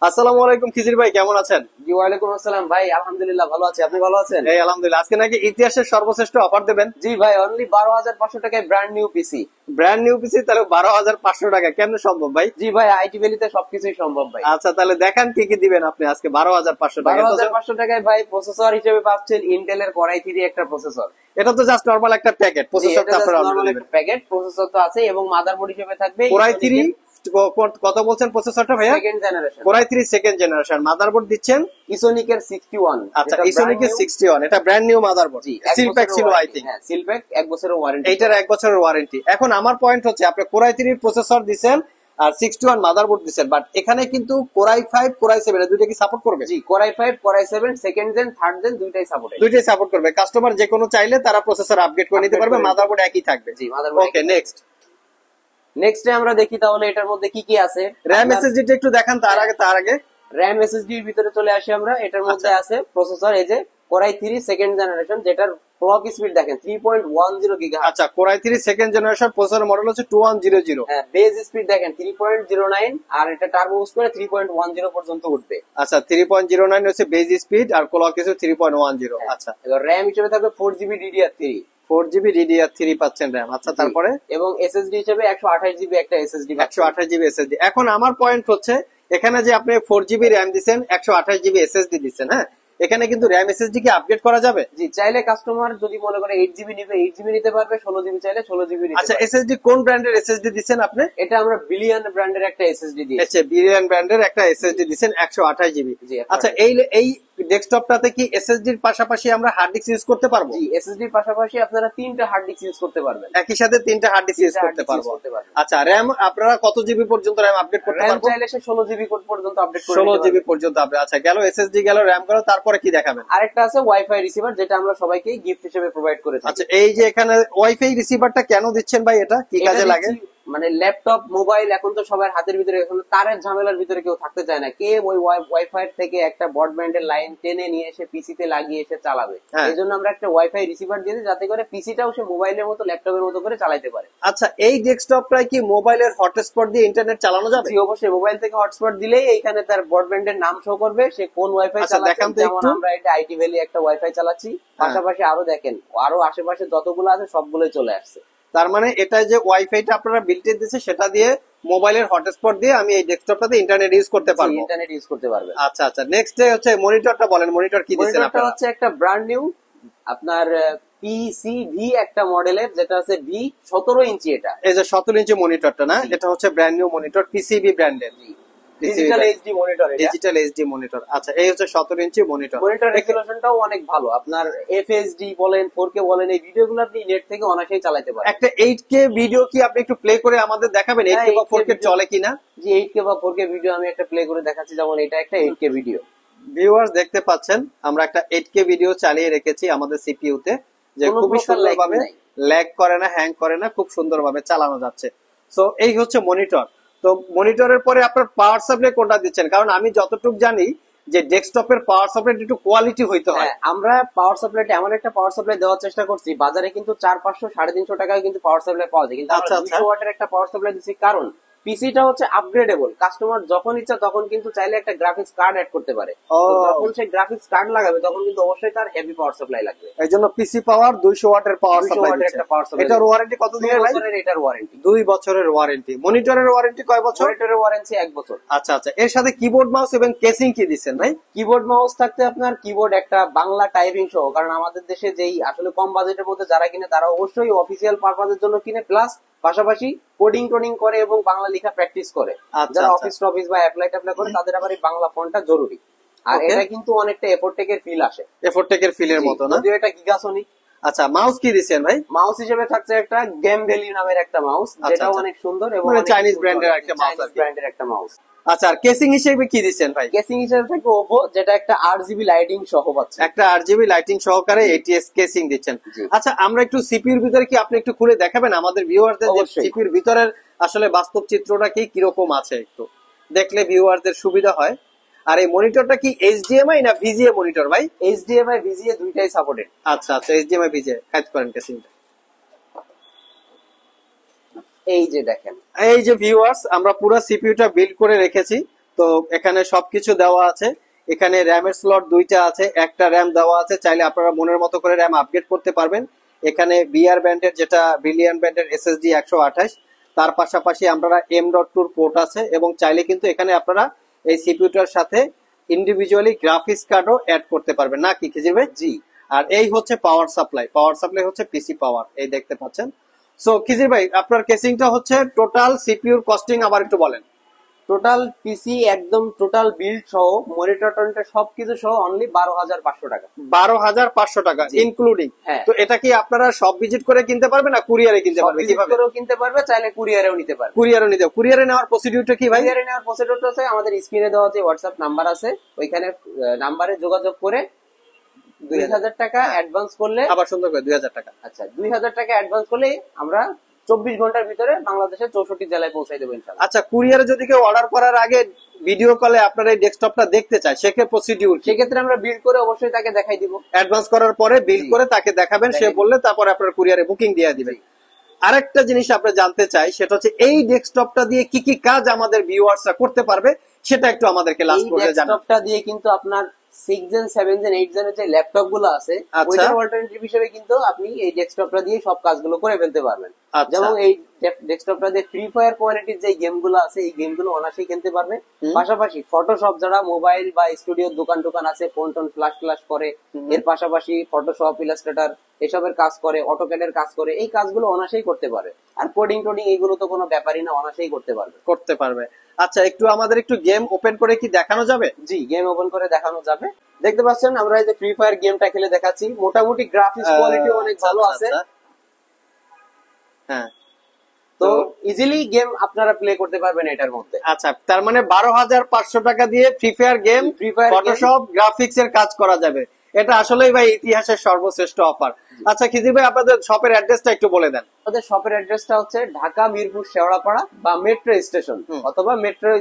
আসসালামু আলাইকুম খিজির ভাই, কেমন আছেন? জি ওয়ালাইকুম আসসালাম ভাই, আলহামদুলিল্লাহ ভালো আছি। আপনি ভালো আছেন? এই আলহামদুলিল্লাহ। আজকে নাকি ইতিহাসের সর্বশ্রেষ্ঠ অফার দেবেন? জি ভাই, অনলি 12,500 টাকায় brand new PC. Brand new PC, তাহলে 12,500 টাকা কেমন সম্ভব ভাই? জি ভাই, আইটি ভ্যালিতে সবকিছুই সম্ভব ভাই। আচ্ছা, তাহলে দেখান কি কি দিবেন আপনি আজকে 12,500 টাকা। 12,500 টাকায় ভাই প্রসেসর হিসেবে পাচ্ছেন ইন্টেলের কোরাই 3 একটা প্রসেসর। এটা তো জাস্ট নরমাল একটা প্যাকেট, প্রসেসরটা আপনারা নরমাল একটা প্যাকেট, প্রসেসর তো আছে এবং মাদারবোর্ড হিসেবে থাকবে কোরাই 3। কত বলছেন প্রসেসরটা ভাইয়া? Second generation core i 3 second generation. Motherboard দিচ্ছেন ইসোনিকের 61। আচ্ছা, ইসোনিকের 61, এটা brand new motherboard. Seal pack ছিল আই থিং। হ্যাঁ, সিল প্যাক 1 বছরের ওয়ারেন্টি। এইটার 1 বছরের ওয়ারেন্টি। এখন আমার পয়েন্ট হচ্ছে আপনি কোরাই 3 প্রসেসর দিবেন আর 61 মাদারবোর্ড দিবেন, বাট এখানে কিন্তু কোরাই 5 কোরাই 7 এর দুইটা কি সাপোর্ট করবে? জি, Core i 5 Core i 7 second gen third gen দুইটাই সাপোর্ট করবে। কাস্টমার যে কোনো চাইলে তারা প্রসেসর আপগ্রেড করে নিতে পারবে, মাদারবোর্ড একই থাকবে। জি, মাদারবোর্ড। ওকে, নেক্সট আমরা দেখি তাহলে এটার মধ্যে কি কি আছে। র‍্যাম এসএসডি টা একটু দেখান। তার আগে র‍্যাম এসএসডি এর ভিতরে চলে আসি আমরা। এটার মধ্যে আছে প্রসেসর, এই যে কোরাই 3 সেকেন্ড জেনারেশন, যেটার ক্লক স্পিড দেখেন 3.10 গিগাহার্টজ। আচ্ছা, core i 3 second generation, processor model হচ্ছে 2100। হ্যাঁ, বেজ স্পিড দেখেন 3.09, আর এটা টার্বো বুস্ট করে 3.10 পর্যন্ত উঠবে। আচ্ছা, 3.09 হচ্ছে বেজ স্পিড আর ক্লক হচ্ছে 3.10। আচ্ছা, এবার র‍্যাম হিসেবে থাকবে 4GB DDR3। 4GB DDR3 পাচ্ছেন র‍্যাম। আচ্ছা, তারপরে এবং এসএসডি হিসেবে 128GB একটা এসএসডি। 128GB SSD. এখন আমার পয়েন্ট হচ্ছে এখানে যে আপনি 4GB র‍্যাম দিবেন, 128GB এসএসডি দিবেন, হ্যাঁ, এখানে কিন্তু র‍্যাম এসএসডি কি আপগ্রেড করা যাবে? জি, চাইলে কাস্টমার যদি মনে করে 8GB নিবে 8GB নিতে পারবে, 16GB চাইলে 16GB নিতে পারবে। আচ্ছা, এসএসডি কোন ব্র্যান্ডের এসএসডি দিবেন আপনি? এটা আমরা বিলিয়ন ব্র্যান্ডের একটা এসএসডি দিয়েছি। আচ্ছা, বিলিয়ন ব্র্যান্ডের একটা এসএসডি দিবেন 128GB। আচ্ছা, এই ডেস্কটপটাতে কি এসএসডি এর পাশাপাশি আমরা হার্ড ডিস্ক ইউজ করতে পারবো? জি, এসএসডি এর পাশাপাশি আপনারা 3টা হার্ড ডিস্ক ইউজ করতে পারবেন। একই সাথে 3টা হার্ড ডিস্ক ইউজ করতে পারবো। আচ্ছা, র‍্যাম আপনারা কত জিবি পর্যন্ত র‍্যাম আপডেট করতে পারবো? র‍্যাম চাইলে 16GB পর্যন্ত আপডেট করতে পারবেন। 16GB পর্যন্ত আপডেট। আচ্ছা, গেল এসএসডি, গেল র‍্যাম, গেল, তারপরে কি দেখাবেন? আরেকটা আছে ওয়াইফাই রিসিভার, যেটা আমরা সবাইকে গিফট হিসেবে প্রোভাইড করে থাকি। আচ্ছা, এই যে এখানে ওয়াইফাই রিসিভারটা কেন দিচ্ছেন ভাই? এটা কি কাজে লাগে? মানে ল্যাপটপ মোবাইল এখন তো সবার হাতের ভিতরে, এখন তারের ঝামেলার ভিতরে কেউ থাকতে চায় না। কে ওই ওয়াইফাই থেকে একটা ব্রডব্যান্ডের লাইন টেনে নিয়ে এসে পিসিতে লাগিয়ে এসে চালাবে? এই জন্য আমরা একটা ওয়াইফাই রিসিভার দিয়ে দিই, যাতে করে পিসিটাও সে মোবাইলের মতো ল্যাপটপের মতো করে চালাতে পারে। আচ্ছা, এই ডেস্কটপটায় কি মোবাইলের হটস্পট দিয়ে ইন্টারনেট চালানো যাবে? জি, অবশ্যই। মোবাইল থেকে হটস্পট দিলেই এইখানে তার ব্রডব্যান্ডের নাম শো করবে, সে কোন ওয়াইফাই চালাচ্ছে। যেমন আমরা এটা আইটি ভ্যালি একটা ওয়াইফাই চালাচ্ছি, পাশাপাশি আরো দেখেন আরো আশেপাশে যতগুলো আছে সবগুলোই চলে আসছে। তার মানে এটা যে ওয়াইফাইটা আপনারা বিল্ট ইন দিয়েছে, সেটা দিয়ে মোবাইলের হটস্পট দিয়ে আমি এই ডেস্কটপটাতে ইন্টারনেট ইউজ করতে পারবো। ইন্টারনেট ইউজ করতে পারবে। আচ্ছা আচ্ছা, নেক্সট হচ্ছে মনিটরটা বলেন। মনিটর কি দিবেন আপনারা? মনিটরটা হচ্ছে একটা ব্র্যান্ড নিউ আপনার পিসিভি একটা মডেলের, যেটা আছে ভি 17 ইঞ্চি। এটা এই যে 17 ইঞ্চি মনিটরটা না, এটা হচ্ছে ব্র্যান্ড নিউ মনিটর, পিসিবি ব্র্যান্ডের digital HD monitor. Digital HD monitor. আচ্ছা, এই হচ্ছে 17 ইঞ্চি মনিটর। মনিটর রেজোলিউশনটাও অনেক ভালো। আপনার এফএইচডি বলেন 4K বলেন, এই ভিডিওগুলো আপনি নেট থেকে অনায়াসেই চালাতে পারেন। একটা 8K ভিডিও কি আপনি একটু প্লে করে আমাদের দেখাবেন 8K বা 4K চলে কিনা? জি, 8K বা 4K ভিডিও আমি একটা প্লে করে দেখাচ্ছি। যেমন এটা একটা 8K ভিডিও। ভিউয়ার্স দেখতে পাচ্ছেন, আমরা একটা 8K ভিডিও চালিয়ে রেখেছি আমাদের সিপিইউ তে, যে খুবই সুন্দরভাবে ল্যাগ করে না, হ্যাং করে না, খুব সুন্দরভাবে চালানো যাচ্ছে। সো এই হচ্ছে মনিটর। তো মনিটরের পরে আপনার পাওয়ার সাপ্লাই কোনটা দিচ্ছেন? কারণ আমি যতটুকু জানি যে ডেস্কটপের পাওয়ার সাপ্লাই একটু কোয়ালিটি হইতে হয়। আমরা পাওয়ার সাপ্লাইটা এমন একটা পাওয়ার সাপ্লাই দেওয়ার চেষ্টা করছি, বাজারে কিন্তু 400-500 350 টাকায় কিন্তু পাওয়ার সাপ্লাই পাওয়া যায়, কিন্তু আমরা 200 ওয়াটের একটা পাওয়ার সাপ্লাই দিচ্ছি। কারণ পিসিটা হচ্ছে আপগ্রেডেবল, কাস্টমার যখন ইচ্ছা তখন কিন্তু চাইলে একটা গ্রাফিক্স কার্ড অ্যাড করতে পারে। যখন সে গ্রাফিক্স কার্ড লাগাবে তখন কিন্তু অবশ্যই তার হেভি পাওয়ার সাপ্লাই লাগবে। এই জন্য পিসি পাওয়ার 200 ওয়াটের পাওয়ার সাপ্লাই দিচ্ছে। এটার ওয়ারেন্টি কত দিনের ভাই? 2 বছরের এটার ওয়ারেন্টি। 2 বছরের ওয়ারেন্টি। মনিটরের ওয়ারেন্টি কয় বছর? মনিটরের ওয়ারেন্টি 1 বছর। আচ্ছা আচ্ছা, এর সাথে কিবোর্ড মাউস এবং কেসিং কি দিচ্ছেন ভাই? কিবোর্ড মাউস থাকতে আপনার কিবোর্ড একটা বাংলা টাইপিং সহ, কারণ আমাদের দেশে যেই আসলে কম বাজেটের মধ্যে যারা কিনে তারা অবশ্যই অফিসিয়াল পারপাজের জন্য কিনে, প্লাস পাশাপাশি কোডিং টোডিং করে এবং বাংলা লেখা প্র্যাকটিস করে। যারা অফিস বা অ্যাপ্লাই করে তাদের আবার এই বাংলা ফন্টটা জরুরি। আর এটা কিন্তু অনেকটা এফোর্টেকের ফিল আসে, এফোর্টেকের ফিলের মতো না, যদিও এটা গিগাসনিক। আচ্ছা, মাউস কি দিচ্ছেন ভাই? মাউস হিসেবে থাকছে একটা গেম ভ্যালি নামের একটা মাউস, যেটা অনেক সুন্দর এবং চাইনিজ ব্র্যান্ডের একটা মাউস। আচ্ছা, আর কেসিং হিসেবে কি দিচ্ছেন ভাই? কেসিং হিসেবে থাকে ওপো, যেটা একটা RGB লাইটিং সহ পাচ্ছে। একটা RGB লাইটিং সহকারে ATS কেসিং দিচ্ছেন। আচ্ছা, আমরা একটু সিপিইউর ভিতরে কি আপনি একটু খুলে দেখাবেন আমাদের ভিউয়ারদের, যে সিপিইউর ভিতরের আসলে বাস্তব চিত্রটা কি কিরকম আছে, একটু দেখলে ভিউয়ারদের সুবিধা হয়। আর এই মনিটরটা কি HDMI না VGA মনিটর ভাই? HDMI VGA দুইটাই সাপোর্টেড। আচ্ছা আচ্ছা, HDMI VGA কাজ করেন কেসিংটা। এই যে দেখেন, এই যে ভিউয়ার্স, আমরা পুরো সিপিইউটা বিল্ড করে রেখেছি। তো এখানে সবকিছু দেওয়া আছে। এখানে র্যামের স্লট 2টা আছে, একটা র্যাম দেওয়া আছে, চাইলে আপনারা মনের মতো করে র্যাম আপগ্রেড করতে পারবেন। এখানে বিআর ব্যান্ডের যেটা ব্রিলিয়ান্ট ব্যান্ডের এসএসডি 128, তার পাশাপাশি আপনারা M.2 পোর্ট আছে, এবং চাইলে কিন্তু এখানে আপনারা এই সিপিইউটার সাথে ইন্ডিভিজুয়ালি গ্রাফিক্স কার্ডও অ্যাড করতে পারবেন, না কি খিজির ভাই? জি। আর এই হচ্ছে পাওয়ার সাপ্লাই হচ্ছে পিসি পাওয়ার, এই দেখতে পাচ্ছেন। সো খিজির ভাই, আপনার কেসিংটা হচ্ছে টোটাল সিপিইউর কস্টিং আবার একটু বলেন। টোটাল পিসি একদম টোটাল বিল্ড সহ মনিটর টনিটর সবকিছু সহ অনলি 12,500 টাকা। 12,500 টাকা ইনক্লুডিং। হ্যাঁ। তো এটা কি আপনারা সব ভিজিট করে কিনতে পারবেন না কুরিয়ারে কিনতে পারবেন? কিভাবে করেও কিনতে পারবে, চাইলে কুরিয়ারেও নিতে পারবে। কুরিয়ারে নেওয়ার প্রসিডিউরটা কি ভাই? কুরিয়ারে নেওয়ার প্রসিডিউরটা হচ্ছে আমাদের স্ক্রিনে দেওয়া যে হোয়াটসঅ্যাপ নাম্বার আছে, ওইখানে নাম্বারে যোগাযোগ করে 2,000 টাকা অ্যাডভান্স করলে, আবার সুন্দর করে 2,000 টাকা। আচ্ছা 2,000 টাকা অ্যাডভান্স করলে আমরা 24 ঘন্টার ভিতরে বাংলাদেশের 64 জেলায় পৌঁছাই দেবো ইনশাআল্লাহ। আচ্ছা, কুরিয়ারে যদি কেউ অর্ডার করার আগে ভিডিও কলে আপনার এই ডেস্কটপটা দেখতে চায়, সেক্ষেত্রে প্রসিডিউর কি? সেক্ষেত্রে আমরা বিল্ড করে অবশ্যই তাকে দেখাই দিব। অ্যাডভান্স করার পরে বিল করে তাকে দেখাবেন, সে বললে তারপরে আপনার কুরিয়ারে বুকিং দিয়ে দিবেন। আরেকটা জিনিস আমরা জানতে চাই, সেটা হচ্ছে এই ডেস্কটপটা দিয়ে কি কি কাজ আমাদের ভিউয়ার্সরা করতে পারবে, সেটা একটু আমাদেরকে লাস্ট পর্যায়ে জানান। ডেস্কটপটা দিয়ে কিন্তু আপনার 6 জেন 7 জেন 8 জেনের যে ল্যাপটপ গুলো আছে, ওইটার অল্টারনেটিভ হিসেবে কিন্তু আপনি এই ডেস্কটপটা দিয়ে সব কাজগুলো করে ফেলতে পারবেন। যেমন এই ডেস্কটপটা দিয়ে ফ্রি ফায়ার কোয়ালিটির যে গেমগুলো আছে, এই গেমগুলো অনায়াসেই খেলতে পারবে। পাশাপাশি ফটোশপ, যারা মোবাইল বা স্টুডিওর দোকান আছে, ফোন টোন ফ্লাশ করে, এর পাশাপাশি ফটোশপ, ইলাস্ট্রেটর এসবের কাজ করে, অটোক্যাডের কাজ করে, এই কাজগুলো অনায়াসেই করতে পারে। আর কোডিং এইগুলো তো কোনো ব্যাপারই না, অনায়াসেই করতে পারবে। আচ্ছা, একটু আমাদের একটু গেম ওপেন করে কি দেখানো যাবে? জি, গেম ওপেন করে দেখানো যাবে। দেখতে পাচ্ছেন আমরা এই যে ফ্রি ফায়ার গেমটা খেলে দেখাচ্ছি। মোটামুটি গ্রাফিক্স কোয়ালিটি অনেক ভালো আছে। হ্যাঁ, তো ইজিলি গেম আপনারা প্লে করতে পারবেন এটার মধ্যে। আচ্ছা, তার মানে 12,500 টাকা দিয়ে free fire game, Photoshop, graphics এর কাজ করা যাবে। এটা আসলেই ভাই ইতিহাসের সর্বশ্রেষ্ঠ অফার। আচ্ছা খিজির ভাই, আপনাদের শপের অ্যাড্রেসটা একটু বলে দেন। আমাদের শপের অ্যাড্রেসটা হচ্ছে ঢাকা মিরপুর শেওড়াপাড়া বা মেট্রো স্টেশন, অথবা মেট্রো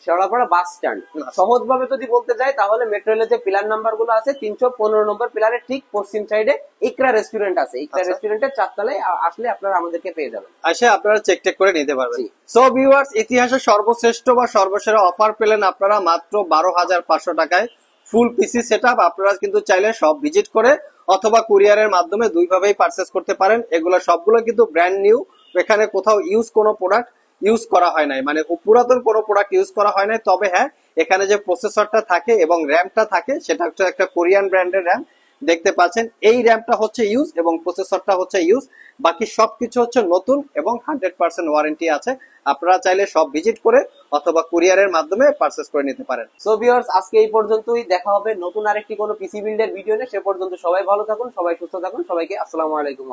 শেওড়াপাড়া বাস স্ট্যান্ড। সহজ ভাবে যদি বলতে যাই তাহলে মেট্রো রেলের যে পিলার নাম্বার গুলো আছে, 315 নম্বর পিলারের ঠিক পশ্চিম সাইডে ইকরা রেস্টুরেন্ট আছে। ইকরা রেস্টুরেন্টের 4 তলায় আসলে আপনারা আমাদেরকে পেয়ে যাবেন। আচ্ছা, আপনারা চেক করে নিতে পারবেন। সো ভিউয়ার্স, ইতিহাসের সর্বশ্রেষ্ঠ বা সর্বসেরা অফার পেলেন আপনারা মাত্র 12,500 টাকায়। ফুল পিসি সেটআপ আপনারা কিন্তু চাইলে সব ভিজিট করে অথবা কুরিয়ারের মাধ্যমে দুইভাবেই পারচেজ করতে পারেন। এগুলো সবগুলো কিন্তু ব্র্যান্ড নিউ, এখানে কোথাও কোনো প্রোডাক্ট ইউজ করা হয় নাই, মানে পুরাতন কোনো প্রোডাক্ট ইউজ করা হয় নাই। তবে হ্যাঁ, এখানে যে প্রসেসরটা থাকে এবং র্যামটা থাকে, সেটা হচ্ছে একটা কোরিয়ান ব্র্যান্ডের র্যাম দেখতে পাচ্ছেন। এই র্যামটা হচ্ছে ইউজ এবং প্রসেসরটা হচ্ছে ইউজ, বাকি সবকিছু হচ্ছে নতুন এবং 100% ওয়ারেন্টি আছে। আপনারা চাইলে সব ভিজিট করে অথবা কুরিয়ারের মাধ্যমে পারচেজ করে নিতে পারেন। সো ভিউয়ার্স, আজকে এই পর্যন্তই। দেখা হবে নতুন আরেকটি কোনো পিসি বিল্ডের ভিডিও নিয়ে। সে পর্যন্ত সবাই ভালো থাকুন, সবাই সুস্থ থাকুন। সবাইকে আসসালামু আলাইকুম।